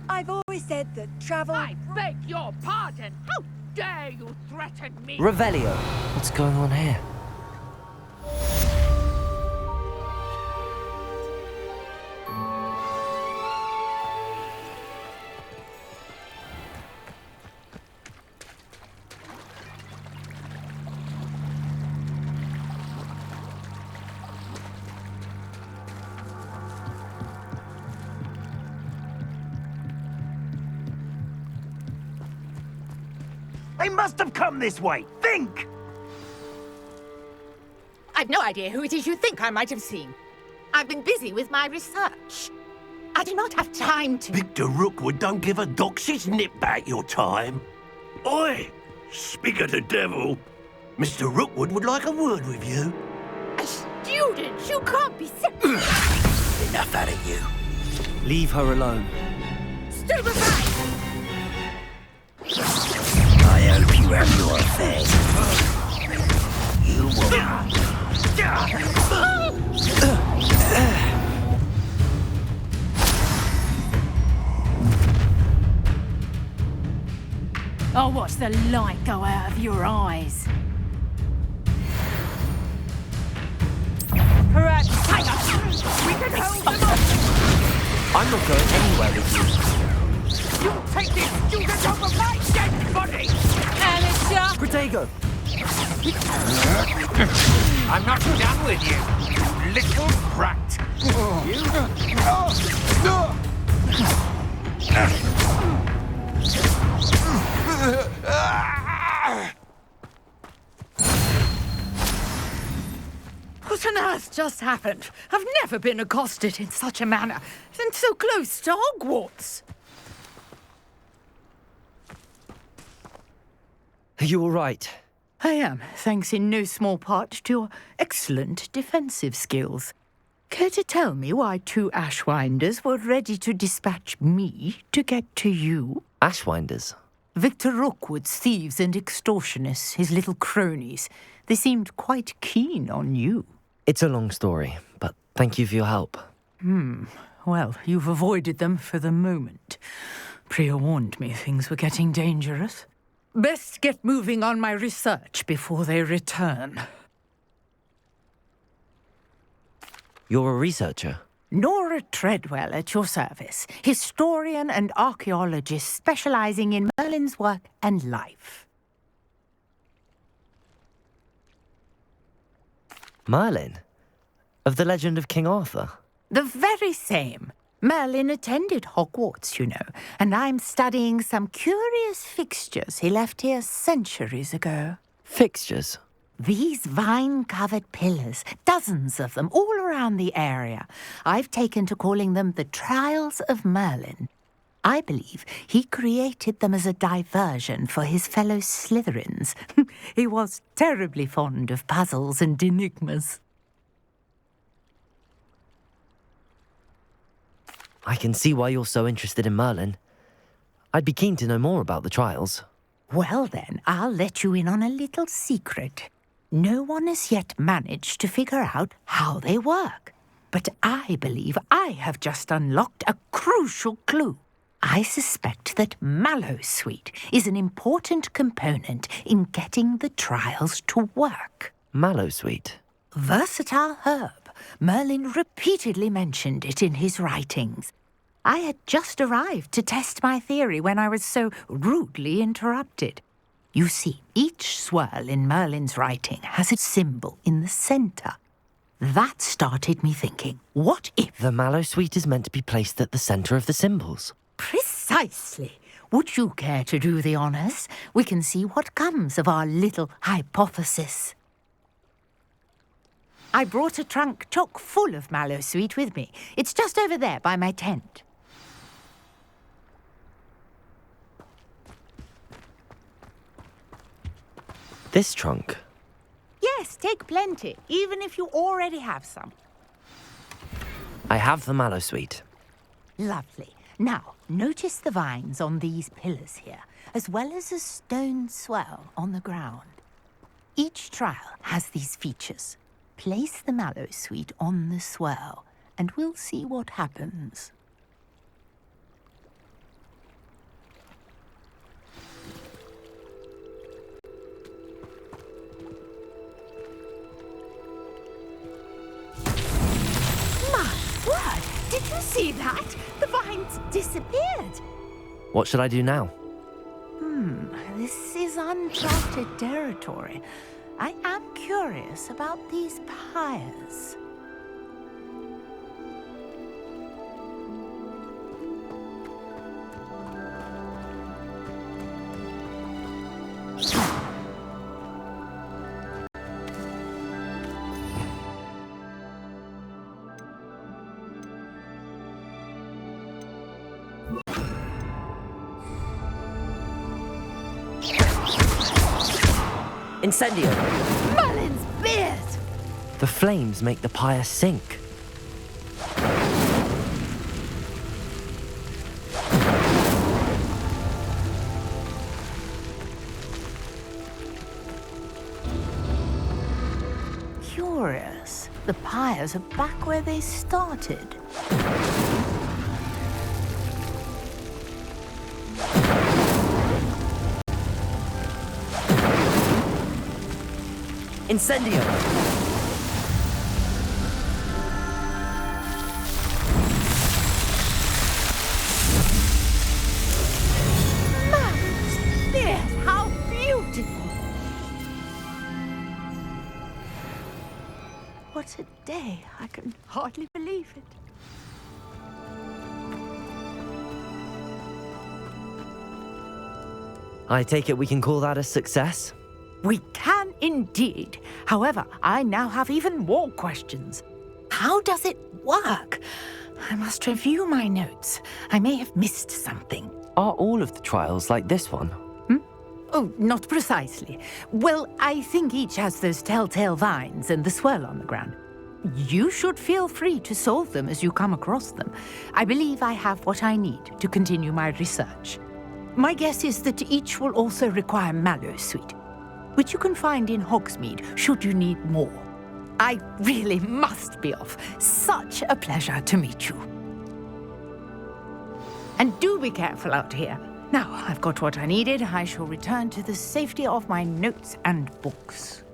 I've always said that travel... I beg your pardon! How dare you threaten me? Revelio! What's going on here? They must have come this way. Think! I've no idea who it is you think I might have seen. I've been busy with my research. I do not have time to... Victor Rookwood don't give a doxy's nip back your time. Oi! Speak of the devil. Mr. Rookwood would like a word with you. A student? You can't be sick. Enough out of you. Leave her alone. Still beside! I hope you have your thing. You will. I'll watch the light go out of your eyes. Perhaps we can hold them up. I'm not going anywhere with you. You'll take this student off of my dead body! Alicia! Protego! I'm not done with you, you little brat. What on earth just happened? I've never been accosted in such a manner, and so close to Hogwarts. Are you all right? I am, thanks in no small part to your excellent defensive skills. Care to tell me why 2 Ashwinders were ready to dispatch me to get to you? Ashwinders? Victor Rookwood's thieves and extortionists, his little cronies. They seemed quite keen on you. It's a long story, but thank you for your help. Well, you've avoided them for the moment. Priya warned me things were getting dangerous. Best get moving on my research before they return. You're a researcher? Nora Treadwell at your service, historian and archaeologist specializing in Merlin's work and life. Merlin? Of the legend of King Arthur? The very same. Merlin attended Hogwarts, you know, and I'm studying some curious fixtures he left here centuries ago. Fixtures? These vine-covered pillars, dozens of them, all around the area. I've taken to calling them the Trials of Merlin. I believe he created them as a diversion for his fellow Slytherins. He was terribly fond of puzzles and enigmas. I can see why you're so interested in Merlin. I'd be keen to know more about the trials. Well then, I'll let you in on a little secret. No one has yet managed to figure out how they work. But I believe I have just unlocked a crucial clue. I suspect that Mallowsweet is an important component in getting the trials to work. Mallowsweet? Versatile herb. Merlin repeatedly mentioned it in his writings. I had just arrived to test my theory when I was so rudely interrupted. You see, each swirl in Merlin's writing has a symbol in the centre. That started me thinking, what if... The Mallowsweet is meant to be placed at the centre of the symbols. Precisely. Would you care to do the honours? We can see what comes of our little hypothesis. I brought a trunk chock full of Mallowsweet with me. It's just over there by my tent. This trunk? Yes, take plenty, even if you already have some. I have the Mallowsweet. Lovely. Now, notice the vines on these pillars here, as well as a stone swell on the ground. Each trial has these features. Place the Mallowsweet on the swirl, and we'll see what happens. My word! Did you see that? The vines disappeared. What should I do now? This is uncharted territory. I am curious about these pyres. Incendio! Merlin's beard! The flames make the pyre sink. Curious. The pyres are back where they started. Incendio! Yes, how beautiful! What a day. I can hardly believe it. I take it we can call that a success? We can indeed. However, I now have even more questions. How does it work? I must review my notes. I may have missed something. Are all of the trials like this one? Oh, not precisely. Well, I think each has those telltale vines and the swirl on the ground. You should feel free to solve them as you come across them. I believe I have what I need to continue my research. My guess is that each will also require mallow sweet, which you can find in Hogsmeade should you need more. I really must be off. Such a pleasure to meet you. And do be careful out here. Now I've got what I needed, I shall return to the safety of my notes and books.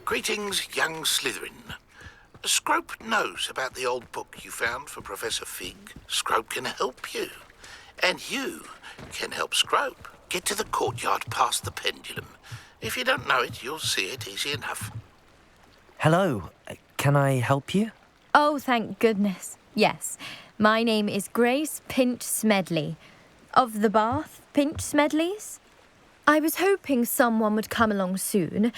Greetings, young Slytherin. Scrope knows about the old book you found for Professor Fig. Scrope can help you. And you can help Scrope get to the courtyard past the pendulum. If you don't know it, you'll see it easy enough. Hello, can I help you? Oh, thank goodness. Yes. My name is Grace Pinch Smedley. Of the Bath Pinch Smedleys. I was hoping someone would come along soon.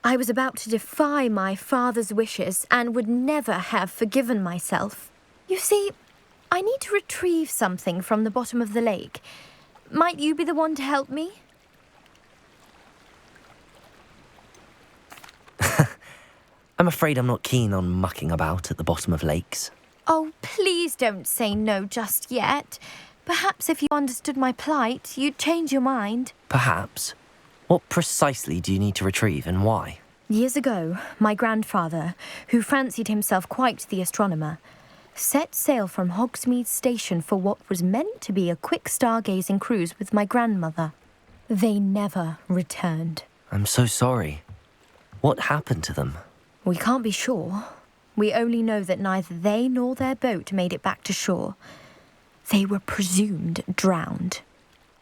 I was about to defy my father's wishes and would never have forgiven myself. You see, I need to retrieve something from the bottom of the lake. Might you be the one to help me? I'm afraid I'm not keen on mucking about at the bottom of lakes. Oh, please don't say no just yet. Perhaps if you understood my plight, you'd change your mind. Perhaps. What precisely do you need to retrieve and why? Years ago, my grandfather, who fancied himself quite the astronomer, set sail from Hogsmeade Station for what was meant to be a quick stargazing cruise with my grandmother. They never returned. I'm so sorry. What happened to them? We can't be sure. We only know that neither they nor their boat made it back to shore. They were presumed drowned.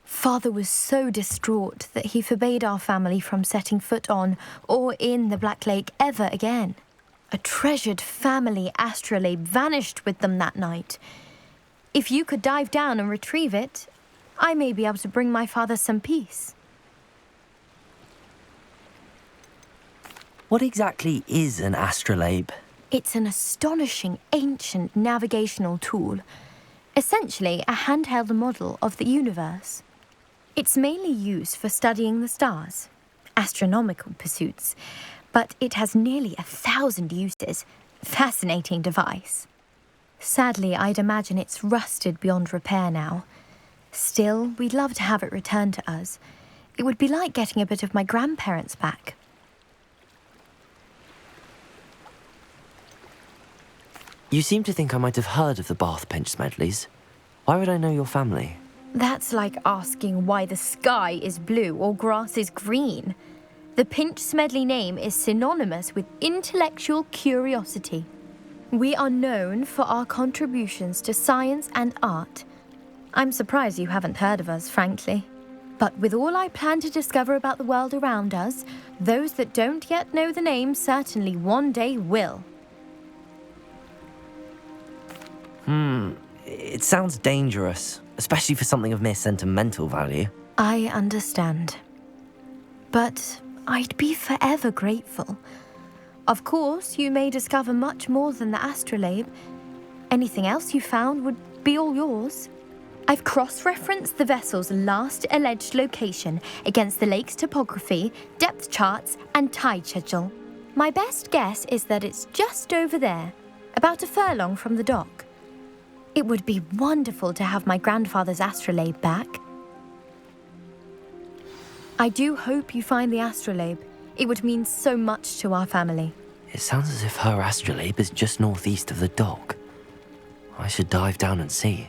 Father was so distraught that he forbade our family from setting foot on or in the Black Lake ever again. A treasured family astrolabe vanished with them that night. If you could dive down and retrieve it, I may be able to bring my father some peace. What exactly is an astrolabe? It's an astonishing ancient navigational tool, essentially a handheld model of the universe. It's mainly used for studying the stars, astronomical pursuits, but it has nearly 1,000 uses. Fascinating device. Sadly, I'd imagine it's rusted beyond repair now. Still, we'd love to have it returned to us. It would be like getting a bit of my grandparents back. You seem to think I might have heard of the Bath Pinch Smedleys. Why would I know your family? That's like asking why the sky is blue or grass is green. The Pinch Smedley name is synonymous with intellectual curiosity. We are known for our contributions to science and art. I'm surprised you haven't heard of us, frankly. But with all I plan to discover about the world around us, those that don't yet know the name certainly one day will. It sounds dangerous, especially for something of mere sentimental value. I understand. But I'd be forever grateful. Of course, you may discover much more than the astrolabe. Anything else you found would be all yours. I've cross-referenced the vessel's last alleged location against the lake's topography, depth charts, and tide schedule. My best guess is that it's just over there, about a furlong from the dock. It would be wonderful to have my grandfather's astrolabe back. I do hope you find the astrolabe. It would mean so much to our family. It sounds as if her astrolabe is just northeast of the dock. I should dive down and see.